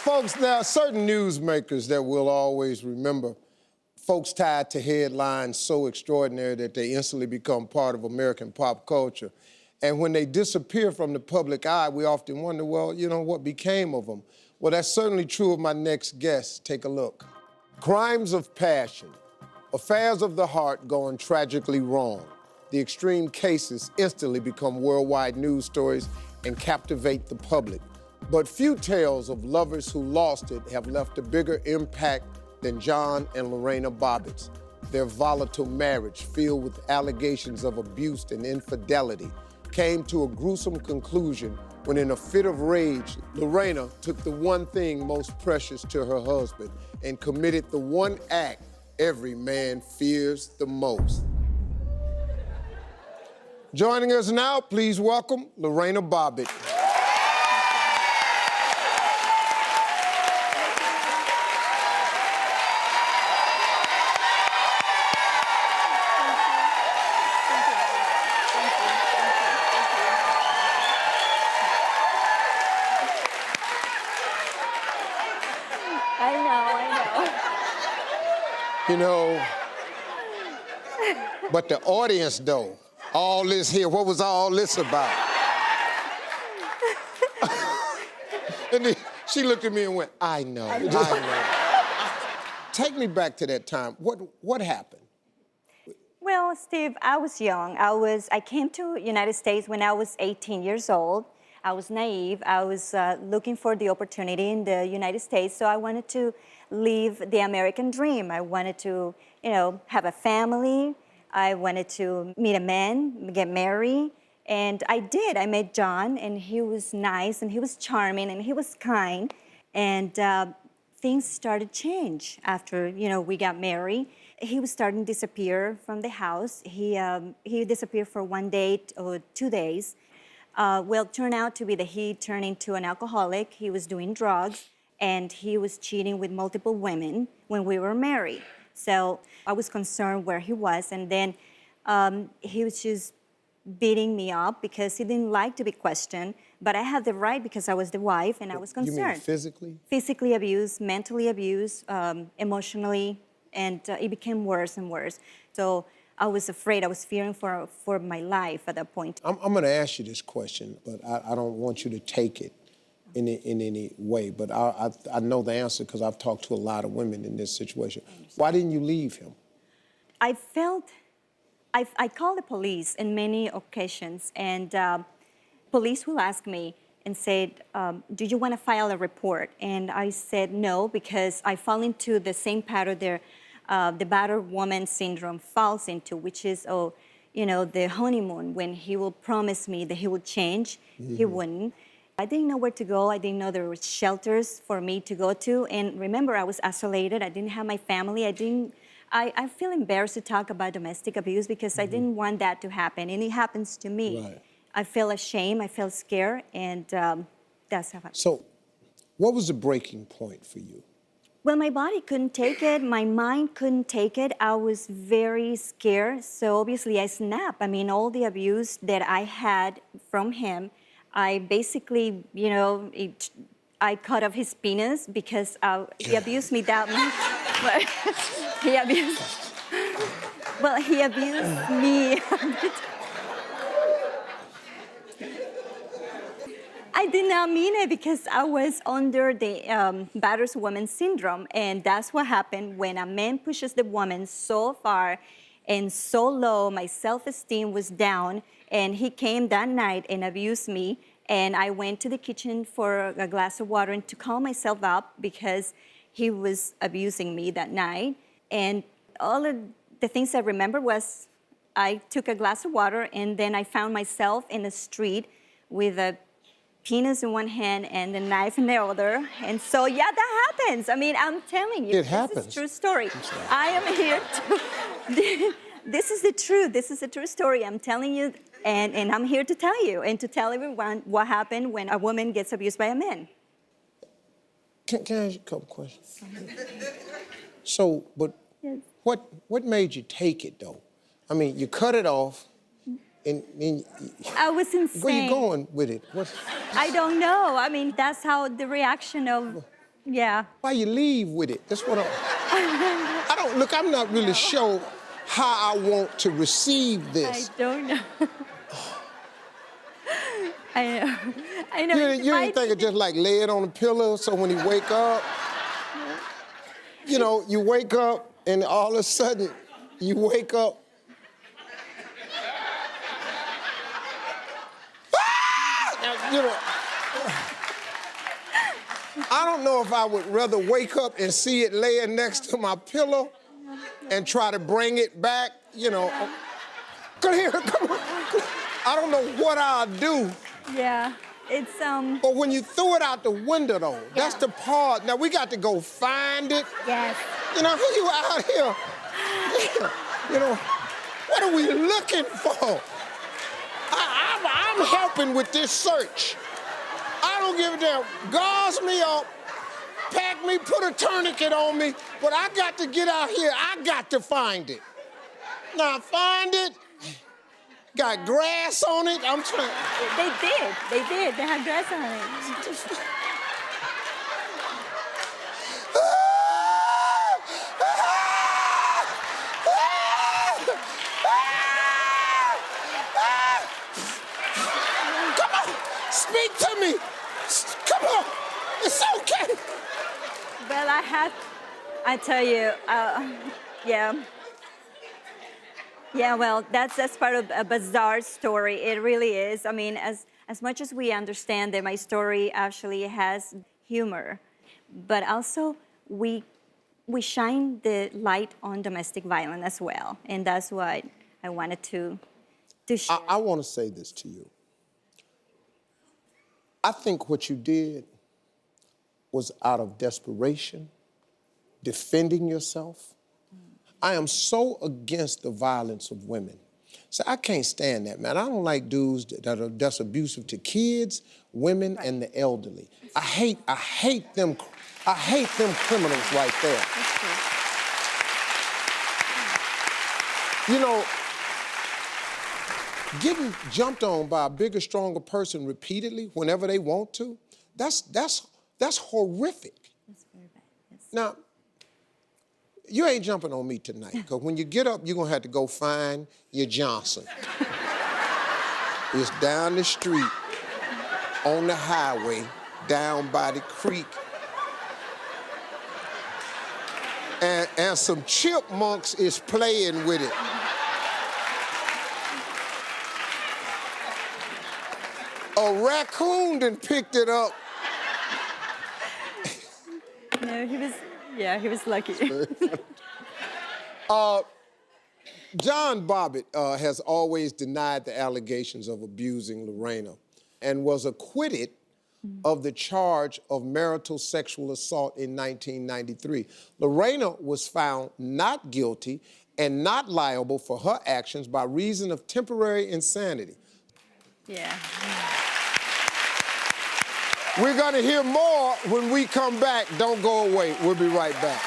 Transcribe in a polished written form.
Folks, there are certain newsmakers that we'll always remember. Folks tied to headlines so extraordinary that they instantly become part of American pop culture. And when they disappear from the public eye, we often wonder, well, you know, what became of them? Well, that's certainly true of my next guest. Take a look. Crimes of passion, affairs of the heart gone tragically wrong. The extreme cases instantly become worldwide news stories and captivate the public. But few tales of lovers who lost it have left a bigger impact than John and Lorena Bobbitt's. Their volatile marriage, filled with allegations of abuse and infidelity, came to a gruesome conclusion when, in a fit of rage, Lorena took the one thing most precious to her husband and committed the one act every man fears the most. Joining us now, please welcome Lorena Bobbitt. You know, but the audience, though, all this here, what was all this about? And then she looked at me and went, I know. Take me back to that time. What happened? Well, Steve, I was young. I came to United States when I was 18 years old. I was naive. I was looking for the opportunity in the United States, so I wanted to live the American dream. I wanted to, you know, have a family. I wanted to meet a man, get married, and I did. I met John, and he was nice, and he was charming, and he was kind, and things started to change after, you know, we got married. He was starting to disappear from the house. He disappeared for 1 day or 2 days. Well, it turned out to be that he turned into an alcoholic. He was doing drugs, and he was cheating with multiple women when we were married. So I was concerned where he was, and then he was just beating me up because he didn't like to be questioned, but I had the right because I was the wife, and I was concerned. You mean physically? Physically abused, mentally abused, emotionally, and it became worse and worse. So I was afraid, I was fearing for my life at that point. I'm going to ask you this question, but I don't want you to take it in any way. But I know the answer because I've talked to a lot of women in this situation. Why didn't you leave him? I called the police in many occasions, and police will ask me and said, do you want to file a report? And I said no, because I fall into the same pattern there. The battered woman syndrome falls into, which is, you know, the honeymoon, when he will promise me that he would change, he wouldn't. I didn't know where to go. I didn't know there were shelters for me to go to. And remember, I was isolated. I didn't have my family. I feel embarrassed to talk about domestic abuse because I didn't want that to happen. And it happens to me. Right. I feel ashamed. I feel scared. And that's how I... So what was the breaking point for you? Well, my body couldn't take it. My mind couldn't take it. I was very scared. So obviously I snapped. I mean, all the abuse that I had from him, I basically, you know, I cut off his penis because he abused me that much. But he abused me. I did not mean it because I was under the battered woman syndrome, and that's what happened when a man pushes the woman so far and so low. My self-esteem was down, and he came that night and abused me, and I went to the kitchen for a glass of water and to calm myself up because he was abusing me that night. And all of the things I remember was I took a glass of water, and then I found myself in the street with a penis in one hand and a knife in the other. And so, yeah, that happens. I mean, I'm telling you. It happens. This is a true story. I am here to... This is the truth. This is a true story. I'm telling you, and I'm here to tell you and to tell everyone what happened when a woman gets abused by a man. Can I ask you a couple questions? So, but Yes. what made you take it, though? I mean, you cut it off, and I was insane. where you going with it? I don't know. I mean, that's how the reaction of Yeah. Why you leave with it? That's what I don't, look, I'm not really sure how I want to receive this. I don't know. I know. I know. You didn't think of just like lay it on a pillow so when he wake up, you know, you wake up and all of a sudden you wake up. You know, I don't know if I would rather wake up and see it laying next to my pillow and try to bring it back, you know. Come here, come on. I don't know what I'll do. Yeah, it's But when you threw it out the window, though, that's the part. Now, we got to go find it. Yes. You know, you out here. You know, what are we looking for? I'm helping with this search. I don't give a damn. Gauze me up, pack me, put a tourniquet on me, but I got to get out here. I got to find it. Now, find it. Got grass on it. I'm trying. They did. They had grass on it. Come on, speak to me. Come on, it's okay. Well, I tell you, yeah. Yeah, well, that's part of a bizarre story. It really is. I mean, as much as we understand that my story actually has humor, but also we shine the light on domestic violence as well, and that's what I wanted to share. I want to say this to you. I think what you did was out of desperation, defending yourself. I am so against the violence of women. So I can't stand that, man. I don't like dudes that's abusive to kids, women, and the elderly. I hate them. I hate them criminals right there. That's true. You know, getting jumped on by a bigger, stronger person repeatedly whenever they want to, that's horrific. That's very bad. Yes. Now, you ain't jumping on me tonight, because when you get up, you're going to have to go find your Johnson. It's down the street, on the highway, down by the creek. And some chipmunks is playing with it. A raccoon done picked it up. No, he was lucky. John Bobbitt has always denied the allegations of abusing Lorena and was acquitted of the charge of marital sexual assault in 1993. Lorena was found not guilty and not liable for her actions by reason of temporary insanity. Yeah. We're gonna hear more when we come back. Don't go away. We'll be right back.